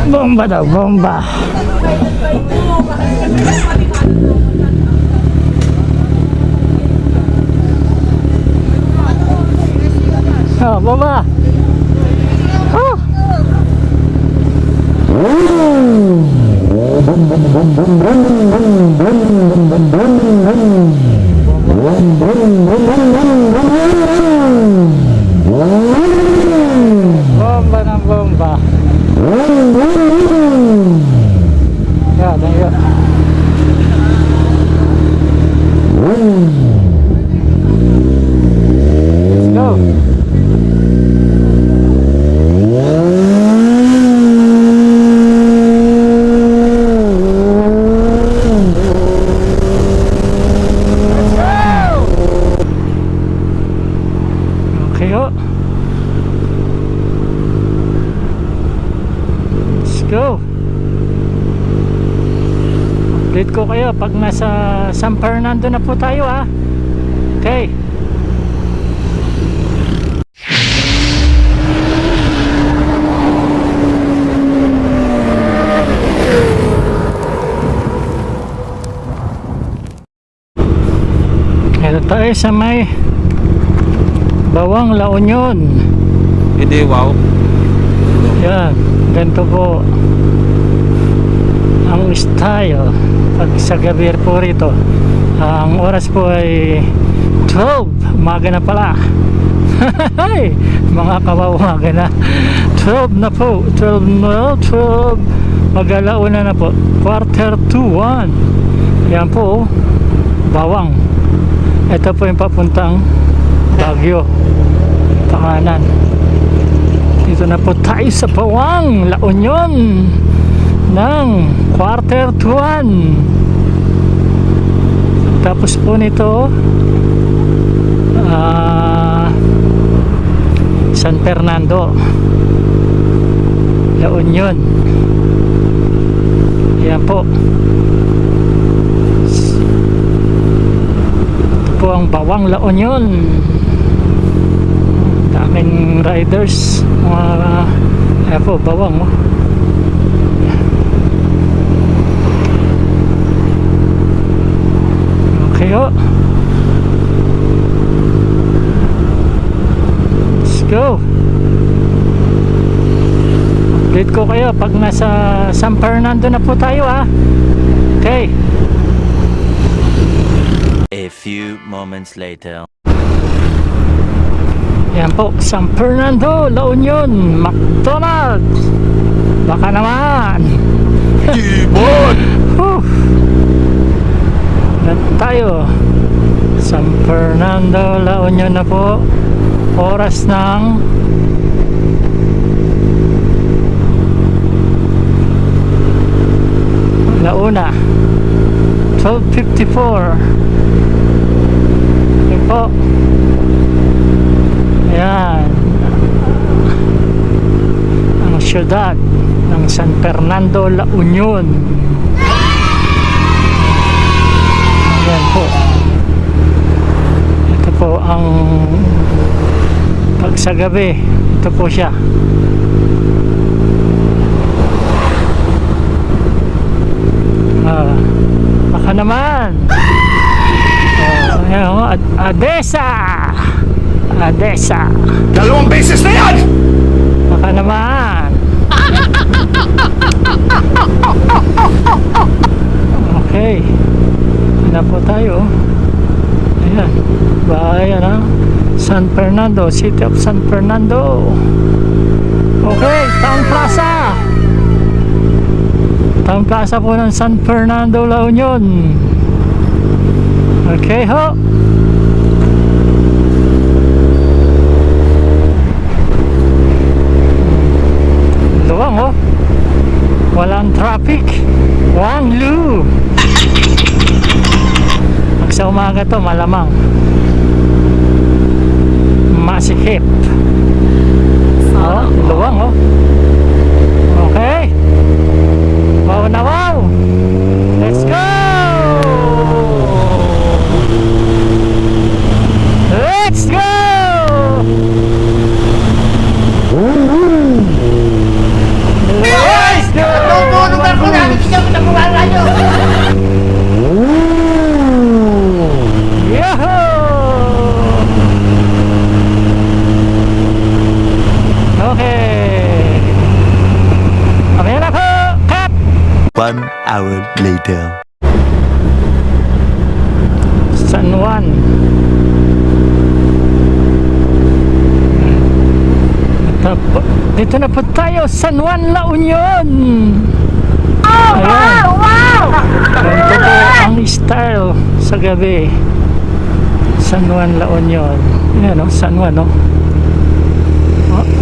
Bomba daw, bomba. Oh, bomba. Oh. Bomba ng bomba. Ya, ya. Let's go. Okay, oh. Let's go. Update ko kayo pag nasa San Fernando na po tayo, ha. Okay. Ito tayo sa may Bawang, La Union. Hindi, wow. Yan, ganito po ang style pag sa gabi po rito. Ang oras po ay 12, umaga na pala. Mga umaga na. 12 na po, 12 na, 12 mag-alauna na po, quarter to 1. Yan po, Bawang. Ito po yung papuntang Baguio, panganan. Dito na po tayo sa Bawang, La Union ng quarter to 1. Tapos po nito San Fernando, La Union. Yan po. Ito po ang Bawang, La Union. Daming riders, ayan po, Bawang, oh. Okay, oh. Let's go. Update ko kayo pag nasa San Fernando na po tayo, ha. Okay. A few moments later. Yan po, San Fernando, La Union, McDonald's. Baka naman. Ibon! Tayo San Fernando, La Union na po. Oras ng Launa 12:54. Yan po. Ayan ang syudad ng San Fernando, La Union. Ayan po. Ito po ang pag sa gabi, ito po siya. Baka naman. Ayan, Adesa. Adesa. Dalawang beses na yan! Baka naman. Okay. Na po tayo. Ayan. Bayan, ha. San Fernando, City of San Fernando. Okay, Town Plaza. Town Plaza po ng San Fernando, La Union. Okay, ho. Luwang, oh. Walang traffic. Wanglu. Pag sa umaga to, malamang masikip. Oh, luwang, oh. Okay. Wow na wow. Let's go. Let's go. 1 hour later. San Juan. Dito na po tayo, San Juan, La Union. Ayan. Ganito po ang style sa gabi. San Juan, La Union. Ayan o, San Juan o.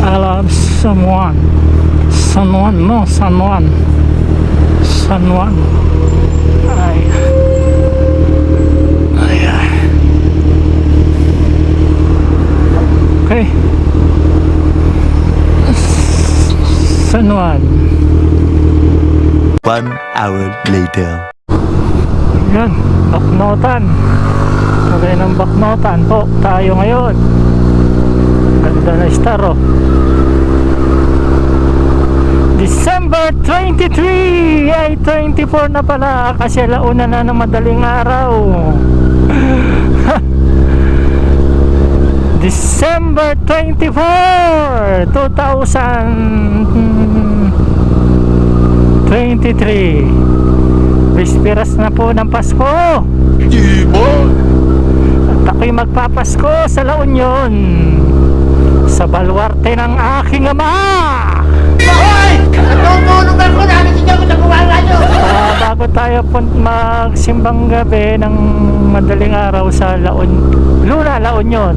Alam, San Juan. San Juan, no, San Juan. San Juan. Ay. Ay, ay. Okay. San Juan. 1 hour later. Yan, Baknotan. Sabay ng Baknotan po tayo ngayon. Ganda na star oh. December 23 ay 24 na pala kasi launa na ng madaling araw. December 24 2023. Bisperas na po ng Pasko. Ibon! At ako'y magpapasko sa La Union, sa baluarte ng aking ama. Bago tayo magsimbang gabi ng madaling araw sa La Union,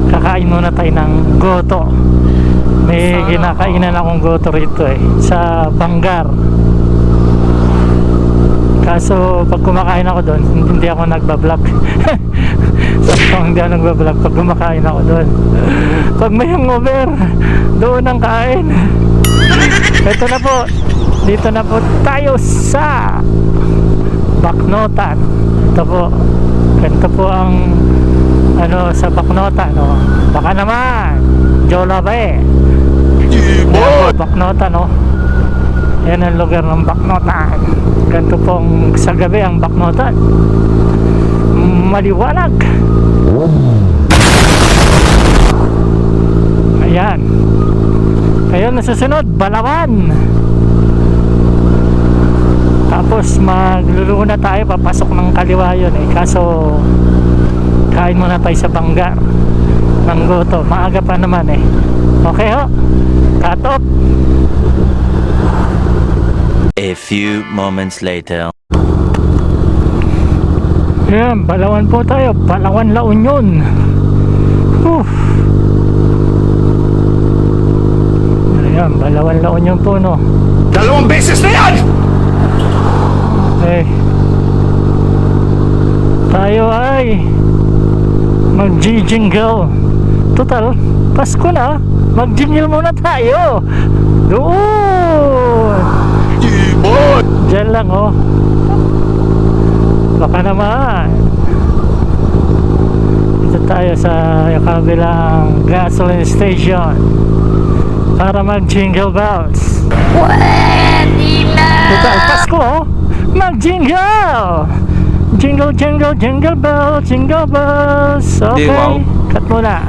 kakain muna tayo ng goto. May kinakainan akong goto rito sa Bangar. Kaso pag kumakain ako doon, hindi ako nagbablog. Hindi ako nagbablog pag kumakain ako doon. Pag may hangover, doon ang kain. Ito na po, dito na po tayo sa Baknotan. Ito po, ganito po ang sa Baknotan, no? Baka naman Jola ba Ibon! Baknotan, no? Yan ang lugar ng Baknotan. Ganito pong sa gabi ang Baknotan. Maliwanag. Ayan. Ayun, nasusunod Balawan. Tapos magluluna tayo, papasok ng kaliwa yun kaso kain muna tayo sa Bangar ng goto, maaga pa naman okay ho, cut off. A few moments later. Ayan, Balawan po tayo, Balawan, La Union. Ayan, Balawan, La Union po, no. 2 beses na yan! Okay. Tayo ay mag-jingle. Total, Pasko na. Mag-jingle muna tayo. Doon. Ibon! Diyan lang oh. Baka naman. Dito tayo sa kabilang gasoline station para mag-jingle bells. Total, Pasko oh. Mag-jingle! Jingle, jingle, jingle bells, jingle bells. Okay, wow. cut muna.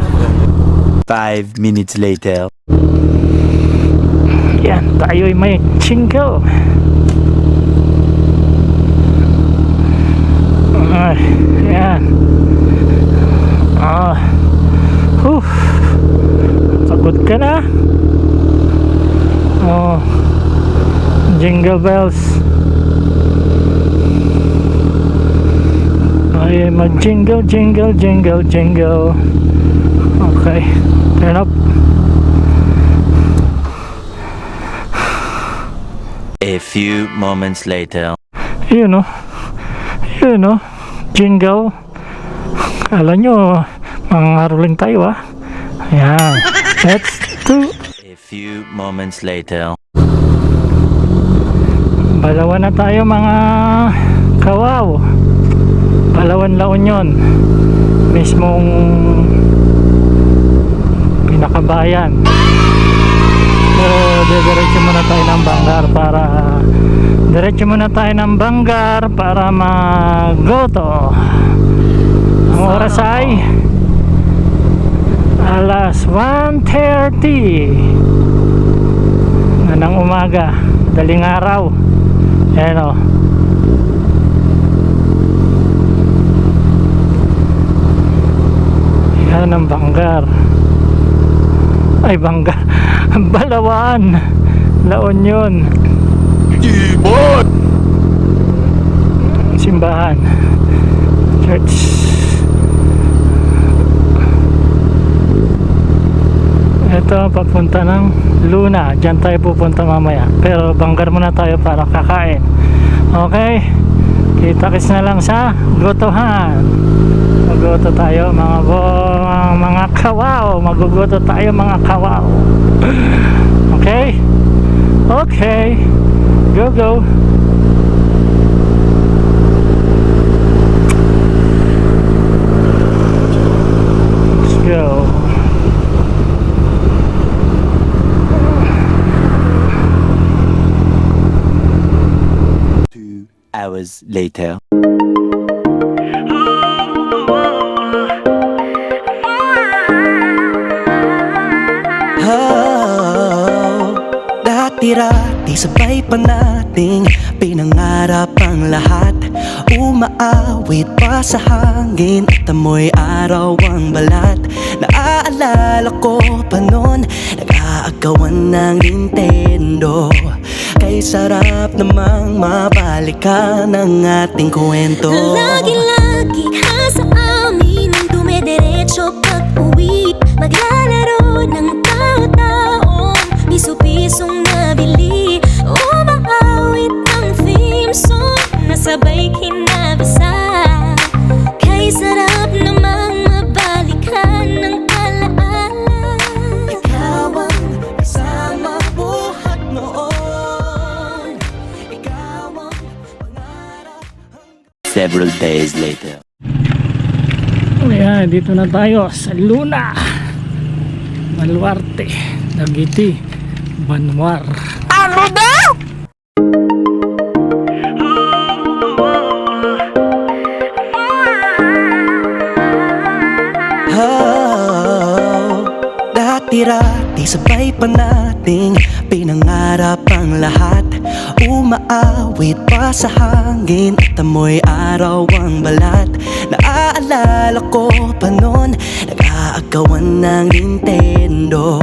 5 minutes later. Yan, tayo'y may jingle. Yan. Pagod ka na. Jingle bells. Ay, mag-jingle, jingle, jingle, jingle. Okay, turn up. A few moments later. Yun o, jingle. Kala nyo mangaruling tayo Ayan, let's do. A few moments later. Balawan na tayo mga kawaw. Balawan, La Union, mismong pinakabayan. Pero diretso muna tayo ng Bangar para mag-goto. Ang oras ay alas 1:30. ng umaga, daling araw. Ayan o. Yan ang Banggar. Ay, Banggar. Balawan, La Union. Ibon! Simbahan, church. Ito papunta ng Luna. Diyan tayo pupunta mamaya, pero Banggar muna tayo para kakain. Okay, kita-kits na lang sa gotohan. Maggoto tayo mga kawaw. Magugoto tayo mga kawaw. Okay, okay, go. Let's go. 2 hours later. Dati-rati sabay pa nating pinangarap ang lahat. Umaawit pa sa hangin at amoy araw ang balat. Naaalala ko pa noon, nag-aagawan ng Nintendo. Kay sarap namang mabalikan ang ating kwento. Lagi-lagi ka sa amin ang dumidiretso pag-uwi. Maglalaro ng tao-taong piso-pisong nabili. Umaawit ang theme song na sabay kinabasa. Kay sarap namang mabalikan ng alaala. Ikaw ang kasama buhat noon. Ikaw ang pangarap. Several days later. Ayan, dito na tayo sa Luna, Baluarte, Davao, Banwar. Dati-rati sabay pa nating pinangarap ang lahat. Umaawit pa sa hangin at amoy araw ang balat. Naaalala ko pa noon, nag-aagawan ng Nintendo.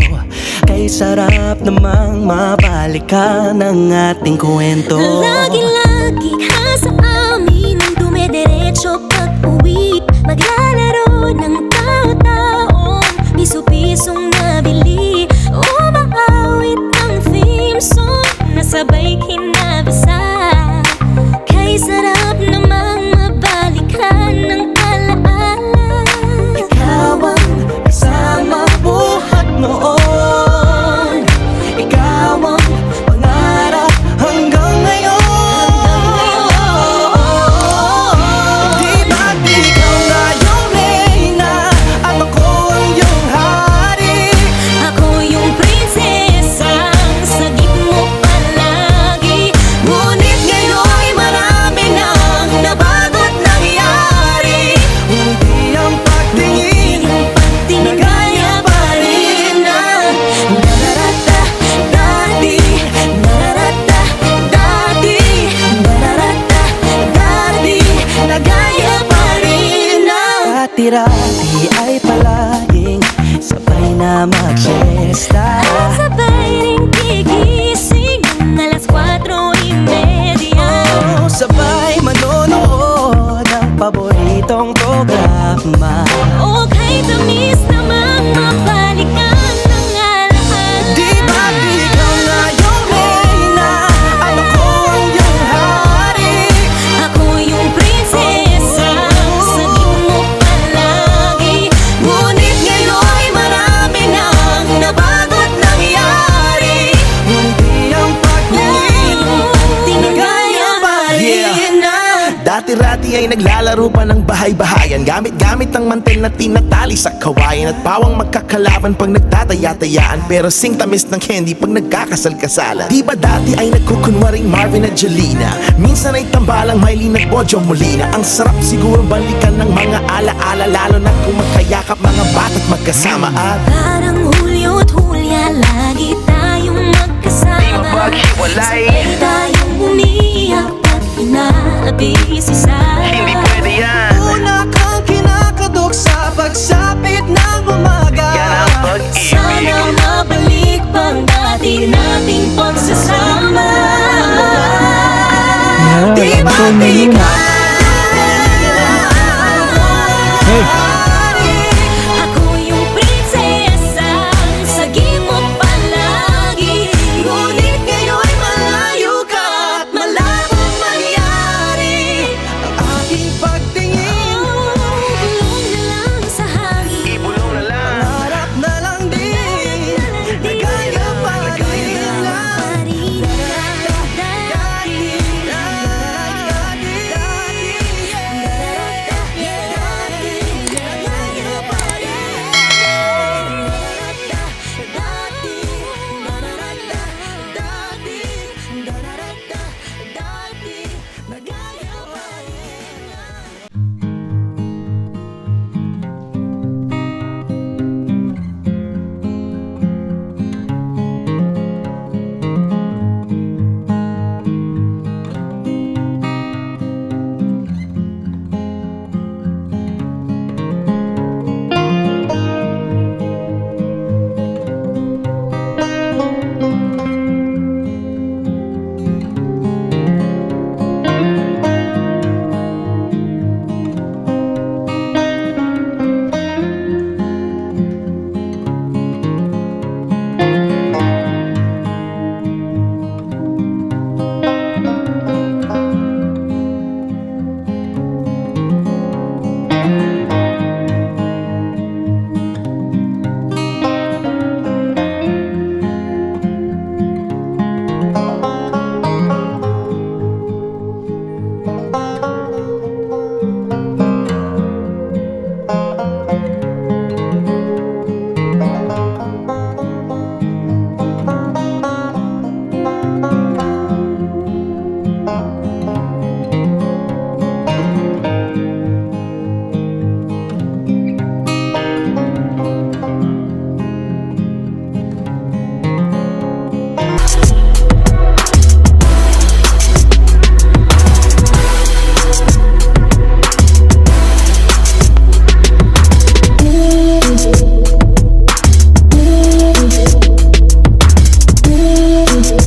Kay sarap namang mabalikan ang ating kwento. Lagi-lagi ka sa amin ang dumidiretso pag-uwi. Maglalaro ng tao-taong piso-pisong nabili. Umaawit ang theme song na sabay kinabasa. Kay sarap namang mabalikan ng alaala. Ikaw ang kasama buhat noon. Ikaw ang pangarap hanggang ngayon. Di ba't ikaw nga yung reyna at ako ang iyong hari? Ako yung prinsesang sagip mo palagi. Ngunit ngayon'y marami nang nabago't nangyari. Hindi ang pagtingin na gaya pa rin na nararata dati, nararata dati, nararata dati, na gaya pa rin na dati-rati ay palaging sabay na mag-siesta. Sabay ring gigising ng alas 4:30. Sabay manonood ng paboritong programa. O kay tamis namang mabalikan ng alaala. Di ba't ikaw nga yung reyna at ako ang iyong hari? Ako yung prinsesang sagip mo palagi. Ngunit ngayon'y marami nang nabago't nangyari. Hindi ang pagtingin na gaya pa rin na. Dati-rati ay naglalaro pa ng bahay-bahayan. Gamit-gamit ang mantel na tinatali sa kawayan. At pawang magkakalaban pag nagtataya-tayaan. Pero sing tamis ng candy pag nagkakasal-kasalan. Di ba dati ay nagkukunwaring Marvin at Jelena? Minsan ay tambalang Mylene at Bojo Molina. Ang sarap siguro balikan ng mga ala-ala. Lalo na kung magkayakap mga bata't magkasama. At Parang Hulyo at Hulya, lagi tayong magkasama. maghiwalay. Sabay tayong umiyak at inaalabis isa. Hindi pwede yan. Una kang kinakadok sa pagsapit ng umaga. Yan ang pag-ibig. Sana mabalik pang dati nating pagsasama. Yan, Di Anton ba di Molina. ka